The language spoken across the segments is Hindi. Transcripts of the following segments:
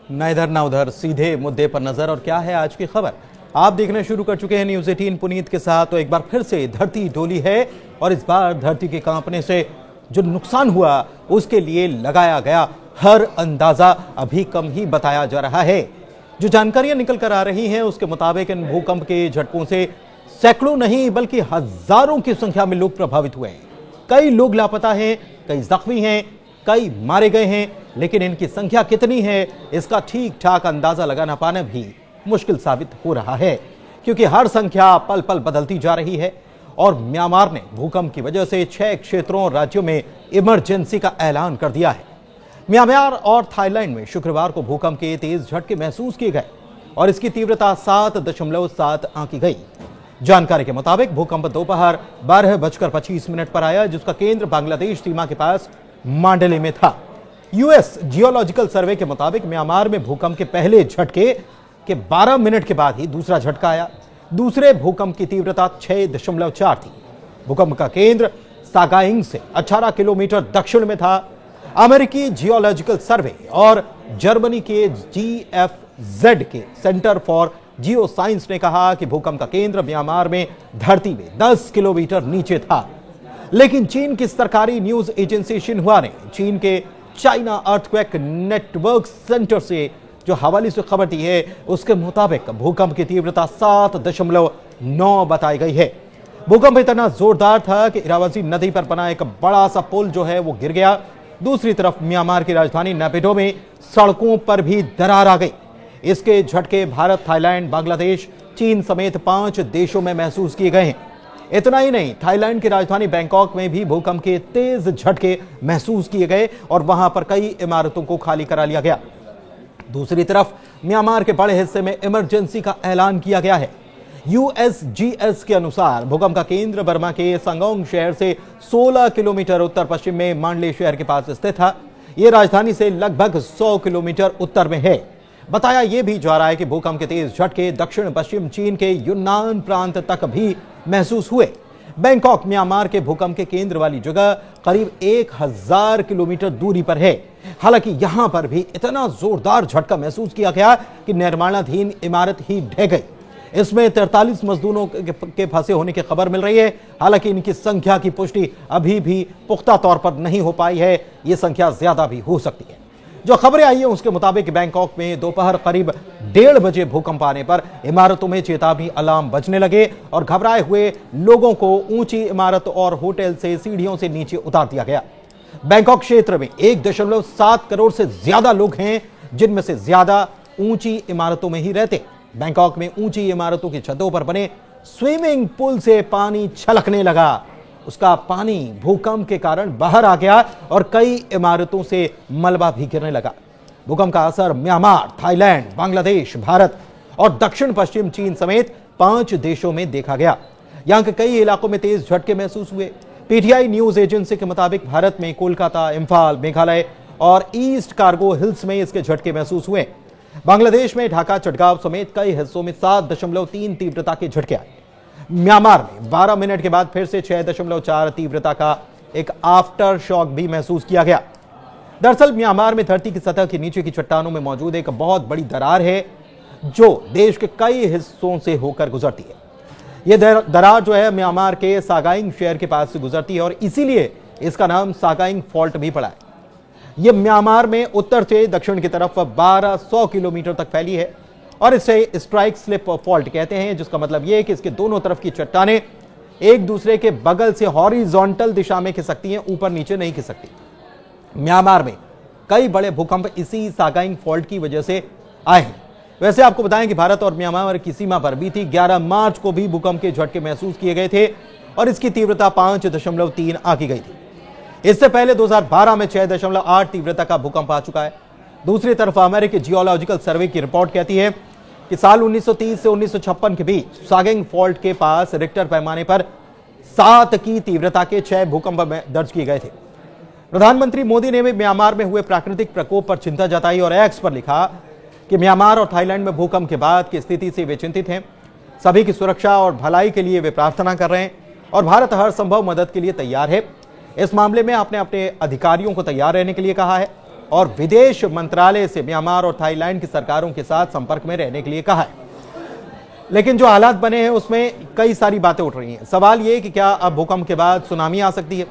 ना इधर ना उधर, सीधे मुद्दे पर नजर। और क्या है आज की खबर, आप देखना शुरू कर चुके हैं न्यूज़ 18 पुनीत के साथ। तो एक बार फिर से धरती डोली है और इस बार धरती के कांपने से जो नुकसान हुआ उसके लिए लगाया गया हर अंदाजा अभी कम ही बताया जा रहा है। जो जानकारियां निकल कर आ रही हैं उसके मुताबिक इन भूकंप के झटकों से सैकड़ों नहीं बल्कि हजारों की संख्या में लोग प्रभावित हुए हैं। कई लोग लापता हैं, कई जख्मी हैं, कई मारे गए हैं, लेकिन इनकी संख्या कितनी है इसका ठीक ठाक अंदाजा लगाना पाना भी मुश्किल साबित हो रहा है, क्योंकि हर संख्या पल पल बदलती जा रही है। और म्यांमार ने भूकंप की वजह से 6 क्षेत्रों और राज्यों में इमरजेंसी का ऐलान कर दिया है। म्यांमार और थाईलैंड में शुक्रवार को भूकंप के तेज झटके महसूस किए गए और इसकी तीव्रता 7.7 आंकी गई। जानकारी के मुताबिक भूकंप दोपहर 12:25 पर आया, जिसका केंद्र बांग्लादेश सीमा के पास मांडले में था। यूएस जियोलॉजिकल सर्वे के मुताबिक म्यांमार में भूकंप के पहले झटके के 12 मिनट के बाद ही दूसरा झटका आया। दूसरे भूकंप की तीव्रता 6.4 थी। भूकंप का केंद्र सागाइंग से 18 किलोमीटर दक्षिण में था। अमेरिकी जियोलॉजिकल सर्वे और जर्मनी के GFZ के सेंटर फॉर जियो साइंस ने कहा कि भूकंप का केंद्र म्यांमार में धरती में 10 किलोमीटर नीचे था। लेकिन चीन की सरकारी न्यूज एजेंसी शिन्हुआ ने चीन के चाइना अर्थक्वेक नेटवर्क सेंटर से जो हवाले से खबर दी है उसके मुताबिक भूकंप की तीव्रता 7.9 बताई गई है। भूकंप इतना जोरदार था कि इरावती नदी पर बना एक बड़ा सा पुल जो है वो गिर गया। दूसरी तरफ म्यांमार की राजधानी नेपिडो में सड़कों पर भी दरार आ गई। इसके झटके भारत, थाईलैंड, बांग्लादेश, चीन समेत 5 देशों में महसूस किए गए हैं। इतना ही नहीं, थाईलैंड की राजधानी बैंकॉक में भी भूकंप के तेज झटके महसूस किए गए और वहां पर कई इमारतों को खाली करा लिया गया। दूसरी तरफ म्यांमार के बड़े हिस्से में इमरजेंसी का ऐलान किया गया है। USGS के अनुसार भूकंप का केंद्र बर्मा के संगोंग शहर से 16 किलोमीटर उत्तर पश्चिम में मांडले शहर के पास स्थित था। यह राजधानी से लगभग 100 किलोमीटर उत्तर में है। बताया यह भी जा रहा है कि भूकंप के तेज झटके दक्षिण पश्चिम चीन के यूनान प्रांत तक भी महसूस हुए। बैंकॉक म्यांमार के भूकंप के केंद्र वाली जगह करीब 1000 किलोमीटर दूरी पर है। हालांकि यहां पर भी इतना जोरदार झटका महसूस किया गया कि निर्माणाधीन इमारत ही ढह गई। इसमें 43 मजदूरों के फंसे होने की खबर मिल रही है। हालांकि इनकी संख्या की पुष्टि अभी भी पुख्ता तौर पर नहीं हो पाई है। यह संख्या ज्यादा भी हो सकती है। जो खबरें आई है उसके मुताबिक बैंकॉक में दोपहर करीब 1:30 बजे भूकंप आने पर इमारतों में चेतावनी अलार्म बजने लगे और घबराए हुए लोगों को ऊंची इमारत और होटल से सीढ़ियों से नीचे उतार दिया गया। बैंकॉक क्षेत्र में 1.7 करोड़ से ज्यादा लोग हैं, जिनमें से ज्यादा ऊंची इमारतों में ही रहते। बैंकॉक में ऊंची इमारतों की छतों पर बने स्विमिंग पूल से पानी छलकने लगा। उसका पानी भूकंप के कारण बाहर आ गया और कई इमारतों से मलबा भी गिरने लगा। भूकंप का असर म्यांमार, थाईलैंड, बांग्लादेश, भारत और दक्षिण पश्चिम चीन समेत 5 देशों में देखा गया। यहां के कई इलाकों में तेज झटके महसूस हुए। पीटीआई न्यूज एजेंसी के मुताबिक भारत में कोलकाता, इंफाल, मेघालय और ईस्ट कार्गो हिल्स में इसके झटके महसूस हुए। बांग्लादेश में ढाका, चटगांव समेत कई हिस्सों में 7.3 तीव्रता के झटके आए। म्यांमार में 12 मिनट के बाद फिर से 6.4 तीव्रता का एक आफ्टर शॉक भी महसूस किया गया। दरअसल म्यांमार में धरती की सतह के नीचे की चट्टानों में मौजूद एक बहुत बड़ी दरार है जो देश के कई हिस्सों से होकर गुजरती है। यह दरार जो है म्यांमार के सागाइंग शहर के पास से गुजरती है और इसीलिए इसका नाम सागाइंग फॉल्ट भी पड़ा है। यह म्यांमार में उत्तर से दक्षिण की तरफ 1200 किलोमीटर तक फैली है और इसे स्ट्राइक स्लिप फॉल्ट कहते हैं, जिसका मतलब यह है कि इसके दोनों तरफ की चट्टानें एक दूसरे के बगल से हॉरिजॉन्टल दिशा में खिसकती हैं, ऊपर नीचे नहीं खिसकती। म्यांमार में कई बड़े भूकंप इसी सागाइंग फॉल्ट की वजह से आए हैं। वैसे आपको बताएं कि भारत और म्यांमार की सीमा पर बीती 11 मार्च को भी भूकंप के झटके महसूस किए गए थे और इसकी तीव्रता 5.3 आंकी गई थी। इससे पहले 2012 में 6.8 तीव्रता का भूकंप आ चुका है। दूसरी तरफ अमेरिकी जियोलॉजिकल सर्वे की रिपोर्ट कहती है कि साल 1930 से 1956 के बीच सागिंग फॉल्ट के पास रिक्टर पैमाने पर 7 की तीव्रता के 6 भूकंप दर्ज किए गए थे। प्रधानमंत्री मोदी ने भी म्यांमार में हुए प्राकृतिक प्रकोप पर चिंता जताई और एक्स पर लिखा कि म्यांमार और थाईलैंड में भूकंप के बाद की स्थिति से वे चिंतित हैं। सभी की सुरक्षा और भलाई के लिए वे प्रार्थना कर रहे हैं और भारत हर संभव मदद के लिए तैयार है। इस मामले में आपने अपने अधिकारियों को तैयार रहने के लिए कहा है। और विदेश मंत्रालय से म्यांमार और थाईलैंड की सरकारों के साथ संपर्क में रहने के लिए कहा है। लेकिन जो हालात बने हैं उसमें कई सारी बातें उठ रही हैं। सवाल यह कि क्या अब भूकंप के बाद सुनामी आ सकती है?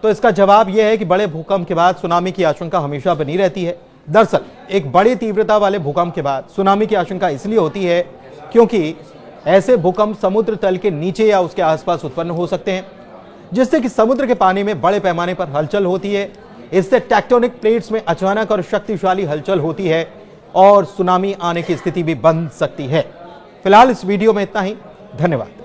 तो इसका जवाब यह है कि बड़े भूकंप के बाद सुनामी की आशंका हमेशा बनी रहती है। दरअसल एक बड़ी तीव्रता वाले भूकंप के बाद सुनामी की आशंका इसलिए होती है क्योंकि ऐसे भूकंप समुद्र तल के नीचे या उसके आसपास उत्पन्न हो सकते हैं, जिससे कि समुद्र के पानी में बड़े पैमाने पर हलचल होती है। इससे टेक्टोनिक प्लेट्स में अचानक और शक्तिशाली हलचल होती है और सुनामी आने की स्थिति भी बन सकती है। फिलहाल इस वीडियो में इतना ही। धन्यवाद।